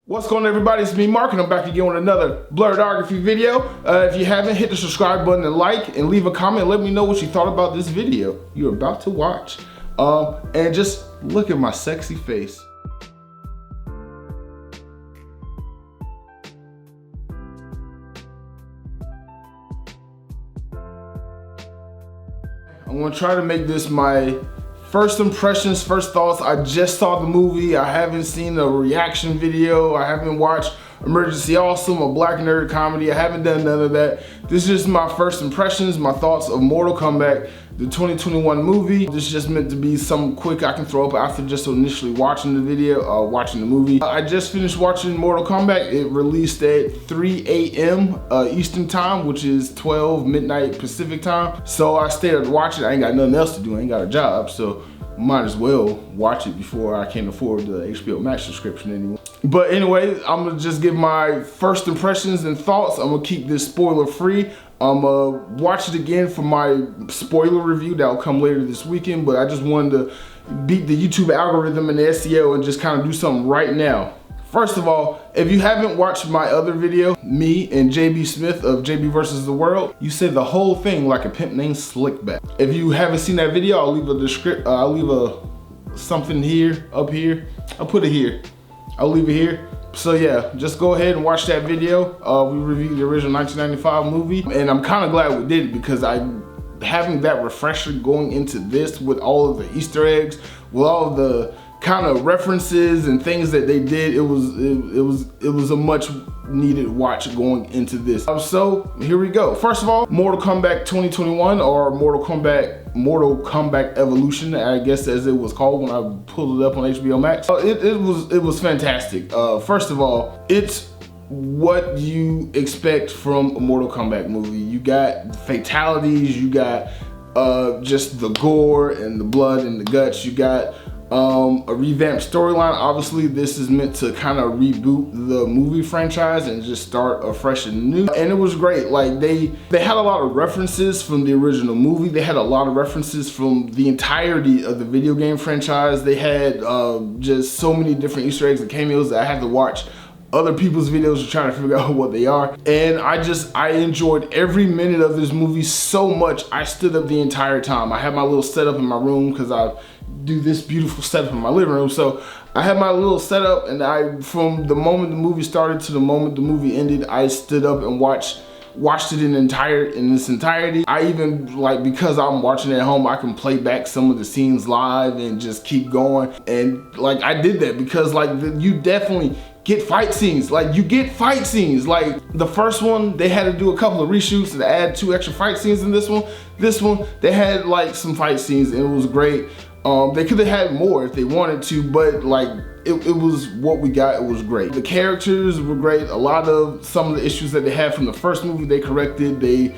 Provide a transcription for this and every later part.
What's going on, everybody? It's me, Mark, and I'm back again with another blurredography video. If you haven't, hit the subscribe button and like, and leave a comment. Let me know what you thought about this video you're about to watch. And just look at my sexy face. I'm gonna try to make this my first impressions, first thoughts. I just saw the movie. I haven't seen a reaction video. I haven't watched Emergency Awesome, a black nerd comedy. I haven't done none of that. This is just my first impressions, my thoughts of Mortal Kombat, the 2021 movie. This is just meant to be something quick I can throw up after just initially watching the video, watching the movie. I just finished watching Mortal Kombat. It released at 3 a.m. Eastern time, which is 12 midnight Pacific time. So I stayed up to watch it. I ain't got nothing else to do. I ain't got a job, so might as well watch it before I can't afford the HBO Max subscription anymore. But anyway, I'm gonna just give my first impressions and thoughts. I'm gonna keep this spoiler free. I'm gonna watch it again for my spoiler review that'll come later this weekend, but I just wanted to beat the YouTube algorithm and the SEO and just kind of do something right now. First of all, if you haven't watched my other video, me and JB Smith of JB versus the World, you said the whole thing like a pimp named Slickback. If you haven't seen that video, I'll leave a description. I'll leave a something here, up here. I'll put it here. I'll leave it here. So yeah, just go ahead and watch that video. We reviewed the original 1995 movie, and I'm kind of glad we did it because having that refresher going into this with all of the Easter eggs, with all of the kind of references and things that they did, it was a much needed watch going into this. So here we go. First of all, Mortal Kombat 2021, or Mortal Kombat Evolution, I guess as it was called when I pulled it up on HBO Max. It was fantastic. First of all, it's what you expect from a Mortal Kombat movie. You got fatalities, you got just the gore and the blood and the guts. You got a revamped storyline. Obviously, this is meant to kind of reboot the movie franchise and just start afresh and new. And it was great. Like they had a lot of references from the original movie. They had a lot of references from the entirety of the video game franchise. They had just so many different Easter eggs and cameos that I had to watch other people's videos to try to figure out what they are. And I enjoyed every minute of this movie so much. I stood up the entire time. I had my little setup in my room because I do this beautiful setup in my living room. So I had my little setup, and from the moment the movie started to the moment the movie ended, I stood up and watched it in its entirety. I even, like, because I'm watching it at home, I can play back some of the scenes live and just keep going. And like I did that because like you definitely get fight scenes. Like you get fight scenes. Like the first one, they had to do a couple of reshoots to add 2 extra fight scenes in this one. This one, they had like some fight scenes and it was great. They could have had more if they wanted to, but like it was what we got. It was great. The characters were great. A lot of some of the issues that they had from the first movie, they corrected. They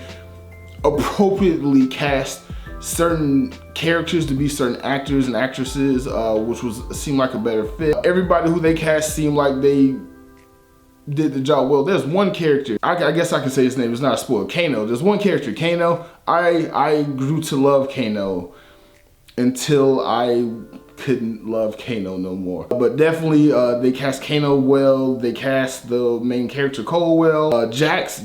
appropriately cast certain characters to be certain actors and actresses, which seemed like a better fit. Everybody who they cast seemed like they did the job well. There's one character, I guess I can say his name, it's not a spoiler, Kano. There's one character, Kano. I grew to love Kano until I couldn't love Kano no more. But definitely they cast Kano well. They cast the main character Cole well. Jax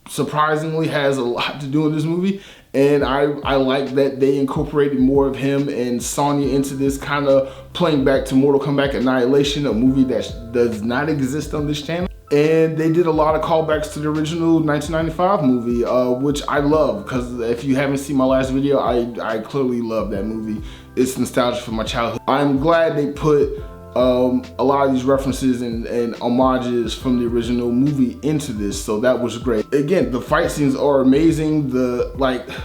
surprisingly has a lot to do in this movie, and I like that they incorporated more of him and Sonya into this, kind of playing back to Mortal Kombat Annihilation, a movie that does not exist on this channel. And they did a lot of callbacks to the original 1995 movie, which I love, because if you haven't seen my last video, I clearly love that movie. It's nostalgia for my childhood. I'm glad they put a lot of these references and homages from the original movie into this, so that was great. Again, the fight scenes are amazing.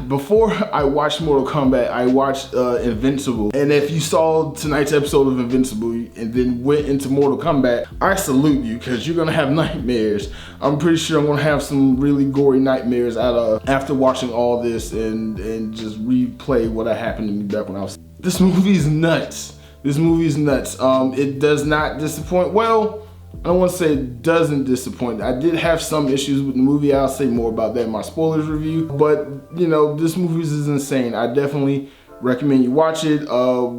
Before I watched Mortal Kombat, I watched Invincible, and if you saw tonight's episode of Invincible and then went into Mortal Kombat, I salute you, because you're gonna have nightmares. I'm pretty sure I'm gonna have some really gory nightmares after watching all this and just replay what happened to me back when I was. This movie is nuts. This movie is nuts. It does not disappoint. Well, I don't want to say it doesn't disappoint. I did have some issues with the movie. I'll say more about that in my spoilers review. But, you know, this movie is insane. I definitely recommend you watch it.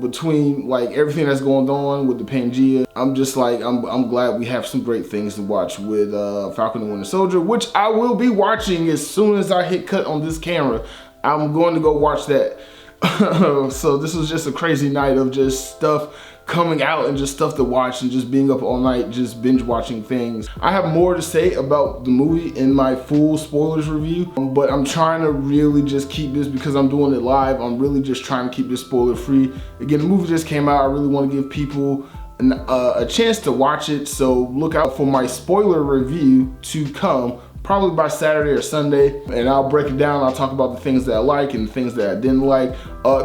Between like everything that's going on with the Pangea, I'm just like, I'm glad we have some great things to watch with Falcon and Winter Soldier, which I will be watching as soon as I hit cut on this camera. I'm going to go watch that. So this was just a crazy night of just stuff coming out and just stuff to watch and just being up all night just binge watching things. I have more to say about the movie in my full spoilers review, but I'm trying to really just keep this, because I'm doing it live, I'm really just trying to keep this spoiler free. Again, the movie just came out. I really want to give people a chance to watch it, so look out for my spoiler review to come probably by Saturday or Sunday, and I'll break it down. I'll talk about the things that I like and the things that I didn't like.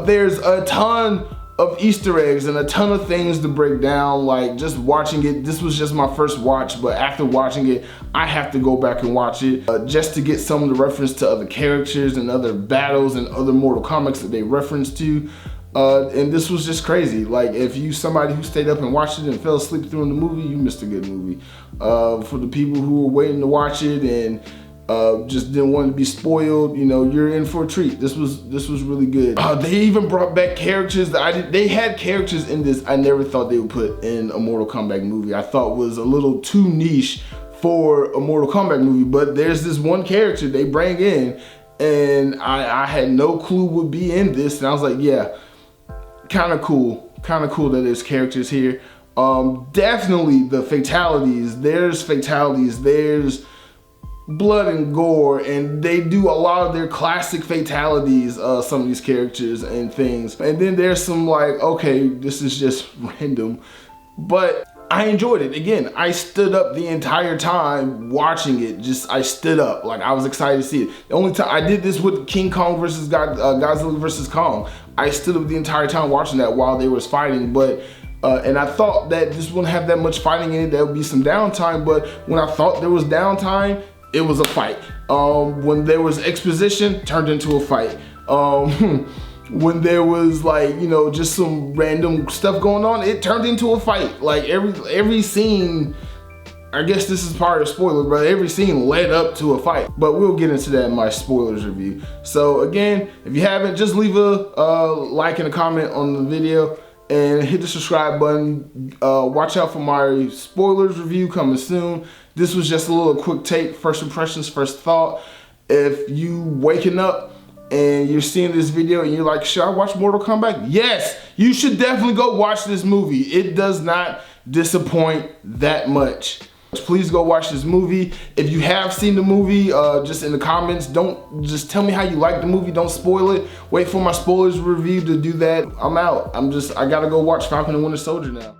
There's a ton of Easter eggs and a ton of things to break down. Like, just watching it, this was just my first watch, but after watching it, I have to go back and watch it just to get some of the reference to other characters and other battles and other Mortal Kombat that they reference to. And this was just crazy. Like, if you somebody who stayed up and watched it and fell asleep during the movie, you missed a good movie. For the people who were waiting to watch it and just didn't want to be spoiled, you know, you're in for a treat. This was really good. They even brought back characters that they had characters in this I never thought they would put in a Mortal Kombat movie. I thought was a little too niche for a Mortal Kombat movie, but there's this one character they bring in, and I had no clue would be in this, and I was like, yeah, kind of cool that there's characters here. Definitely the fatalities. There's blood and gore, and they do a lot of their classic fatalities, some of these characters and things. And then there's some like, okay, this is just random, but I enjoyed it. Again, I stood up the entire time watching it. I stood up, like I was excited to see it. The only time I did this with King Kong versus Godzilla versus Kong, I stood up the entire time watching that while they was fighting. But and I thought that this wouldn't have that much fighting in it. There would be some downtime, but when I thought there was downtime, it was a fight. When there was exposition, turned into a fight. When there was, like, you know, just some random stuff going on, it turned into a fight. Like every scene, I guess this is part of the spoiler, but every scene led up to a fight. But we'll get into that in my spoilers review. So again, if you haven't, just leave a like and a comment on the video and hit the subscribe button. Watch out for my spoilers review coming soon. This was just a little quick take, first impressions, first thought. If you waking up and you're seeing this video and you're like, should I watch Mortal Kombat? Yes, you should definitely go watch this movie. It does not disappoint that much. Please go watch this movie. If you have seen the movie, just in the comments, just tell me how you like the movie. Don't spoil it. Wait for my spoilers review to do that. I'm out. I gotta go watch Falcon and Winter Soldier now.